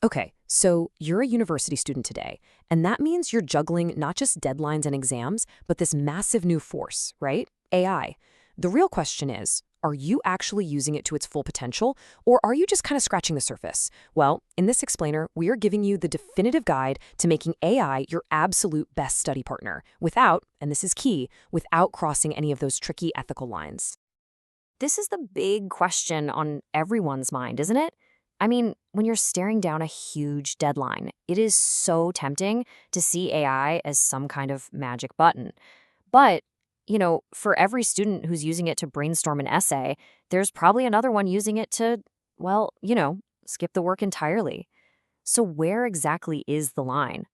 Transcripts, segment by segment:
Okay, so you're a university student today, and that means you're juggling not just deadlines and exams, but this massive new force, right? AI. The real question is, are you actually using it to its full potential, or are you just kind of scratching the surface? Well, in this explainer, we are giving you the definitive guide to making AI your absolute best study partner without, and this is key, without crossing any of those tricky ethical lines. This is the big question on everyone's mind, isn't it? I mean, when you're staring down a huge deadline, it is so tempting to see AI as some kind of magic button. But, for every student who's using it to brainstorm an essay, there's probably another one using it to, well, skip the work entirely. So, where exactly is the line?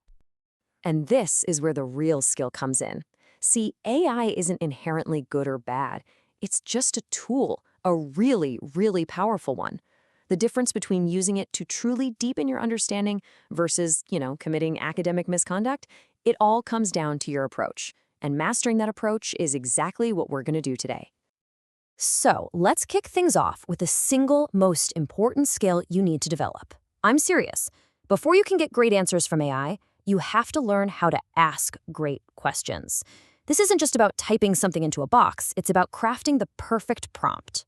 And this is where the real skill comes in. See, AI isn't inherently good or bad. It's just a tool, a really, really powerful one. The difference between using it to truly deepen your understanding versus, committing academic misconduct, it all comes down to your approach. And mastering that approach is exactly what we're going to do today. So, let's kick things off with the single most important skill you need to develop. I'm serious. Before you can get great answers from AI, you have to learn how to ask great questions. This isn't just about typing something into a box, it's about crafting the perfect prompt.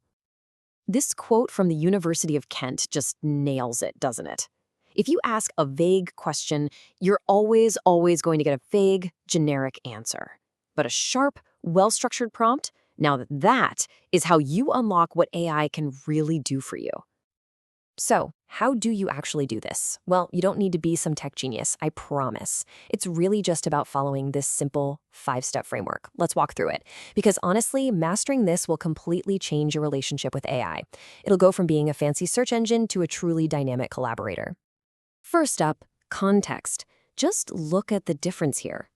This quote from the University of Kent just nails it, doesn't it? If you ask a vague question, you're always going to get a vague, generic answer. But a sharp, well-structured prompt, now that is how you unlock what AI can really do for you. So, how do you actually do this? Well, you don't need to be some tech genius, I promise. It's really just about following this simple 5-step framework. Let's walk through it. Because honestly, mastering this will completely change your relationship with AI. It'll go from being a fancy search engine to a truly dynamic collaborator. First up, context. Just look at the difference here.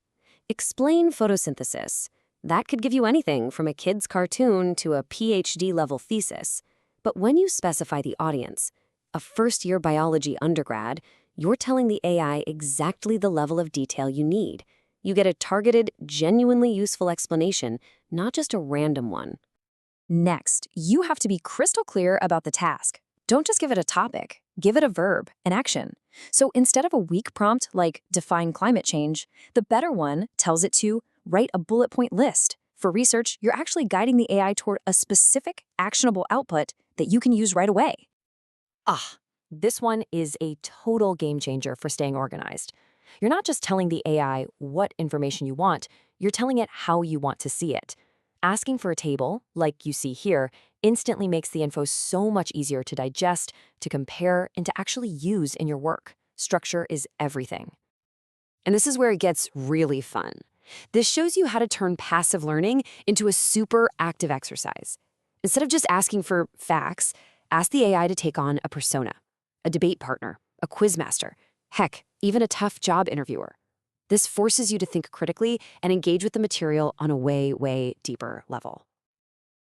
Explain photosynthesis. That could give you anything from a kid's cartoon to a PhD-level thesis. But when you specify the audience, a first-year biology undergrad, you're telling the AI exactly the level of detail you need. You get a targeted, genuinely useful explanation, not just a random one. Next, you have to be crystal clear about the task. Don't just give it a topic, give it a verb, an action. So instead of a weak prompt like define climate change, the better one tells it to write a bullet point list. For research, you're actually guiding the AI toward a specific, actionable output that you can use right away. This one is a total game changer for staying organized. You're not just telling the AI what information you want, you're telling it how you want to see it. Asking for a table, like you see here, instantly makes the info so much easier to digest, to compare, and to actually use in your work. Structure is everything. And this is where it gets really fun. This shows you how to turn passive learning into a super active exercise. Instead of just asking for facts, ask the AI to take on a persona, a debate partner, a quizmaster, heck, even a tough job interviewer. This forces you to think critically and engage with the material on a way deeper level.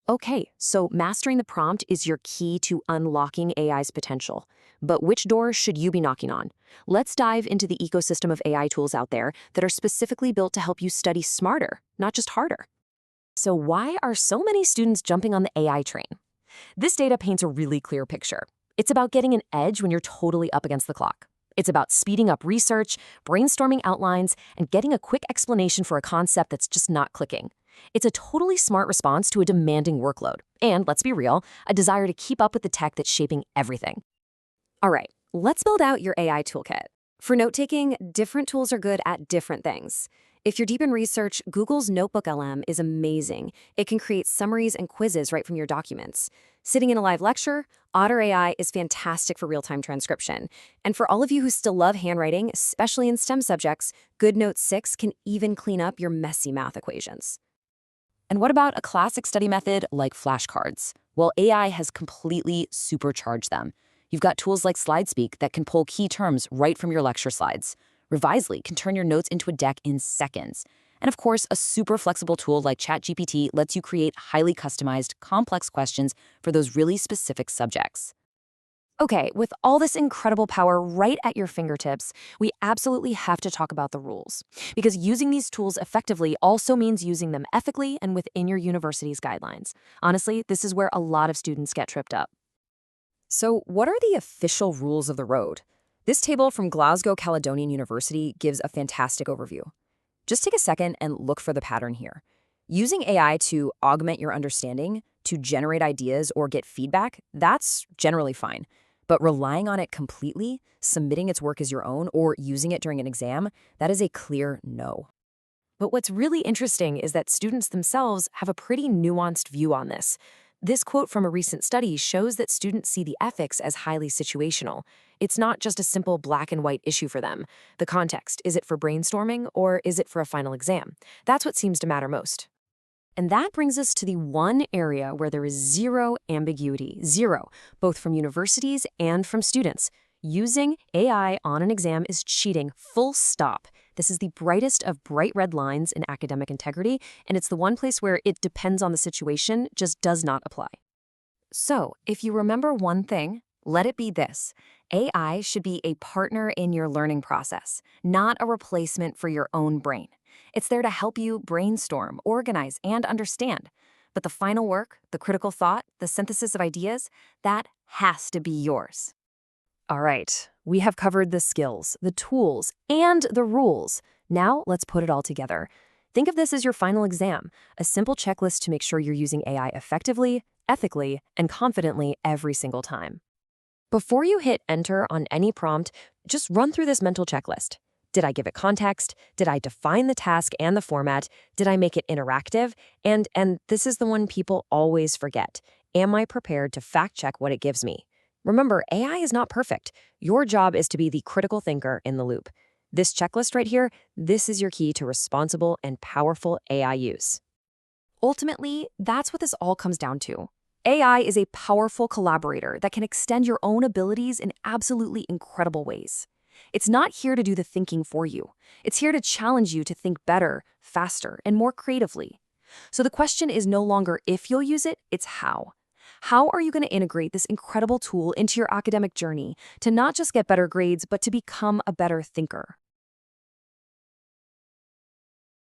Okay, so mastering the prompt is your key to unlocking AI's potential. But which door should you be knocking on? Let's dive into the ecosystem of AI tools out there that are specifically built to help you study smarter, not just harder. So why are so many students jumping on the AI train? This data paints a really clear picture. It's about getting an edge when you're totally up against the clock. It's about speeding up research, brainstorming outlines, and getting a quick explanation for a concept that's just not clicking. It's a totally smart response to a demanding workload. And let's be real, a desire to keep up with the tech that's shaping everything. All right, let's build out your AI toolkit. For note-taking, different tools are good at different things. If you're deep in research, Google's Notebook LM is amazing. It can create summaries and quizzes right from your documents. Sitting in a live lecture, Otter AI is fantastic for real-time transcription. And for all of you who still love handwriting, especially in STEM subjects, GoodNotes 6 can even clean up your messy math equations. And what about a classic study method like flashcards? Well, AI has completely supercharged them. You've got tools like SlideSpeak that can pull key terms right from your lecture slides. Revisely can turn your notes into a deck in seconds. And of course, a super flexible tool like ChatGPT lets you create highly customized, complex questions for those really specific subjects. Okay, with all this incredible power right at your fingertips, we absolutely have to talk about the rules. Because using these tools effectively also means using them ethically and within your university's guidelines. Honestly, this is where a lot of students get tripped up. So, what are the official rules of the road? This table from Glasgow Caledonian University gives a fantastic overview. Just take a second and look for the pattern here. Using AI to augment your understanding, to generate ideas or get feedback, that's generally fine. But relying on it completely, submitting its work as your own, or using it during an exam, that is a clear no. But what's really interesting is that students themselves have a pretty nuanced view on this. This quote from a recent study shows that students see the ethics as highly situational. It's not just a simple black and white issue for them. The context, is it for brainstorming or is it for a final exam? That's what seems to matter most. And that brings us to the one area where there is zero ambiguity, zero, both from universities and from students. Using AI on an exam is cheating, full stop. This is the brightest of bright red lines in academic integrity, and it's the one place where it depends on the situation just does not apply. So, if you remember one thing, let it be this. AI should be a partner in your learning process, not a replacement for your own brain. It's there to help you brainstorm, organize, and understand. But the final work, the critical thought, the synthesis of ideas, that has to be yours. All right, we have covered the skills, the tools, and the rules. Now let's put it all together. Think of this as your final exam, a simple checklist to make sure you're using AI effectively, ethically, and confidently every single time. Before you hit enter on any prompt, just run through this mental checklist. Did I give it context? Did I define the task and the format? Did I make it interactive? And this is the one people always forget. Am I prepared to fact check what it gives me? Remember, AI is not perfect. Your job is to be the critical thinker in the loop. This checklist right here, this is your key to responsible and powerful AI use. Ultimately, that's what this all comes down to. AI is a powerful collaborator that can extend your own abilities in absolutely incredible ways. It's not here to do the thinking for you. It's here to challenge you to think better, faster, and more creatively. So the question is no longer if you'll use it, it's how. How are you going to integrate this incredible tool into your academic journey to not just get better grades, but to become a better thinker?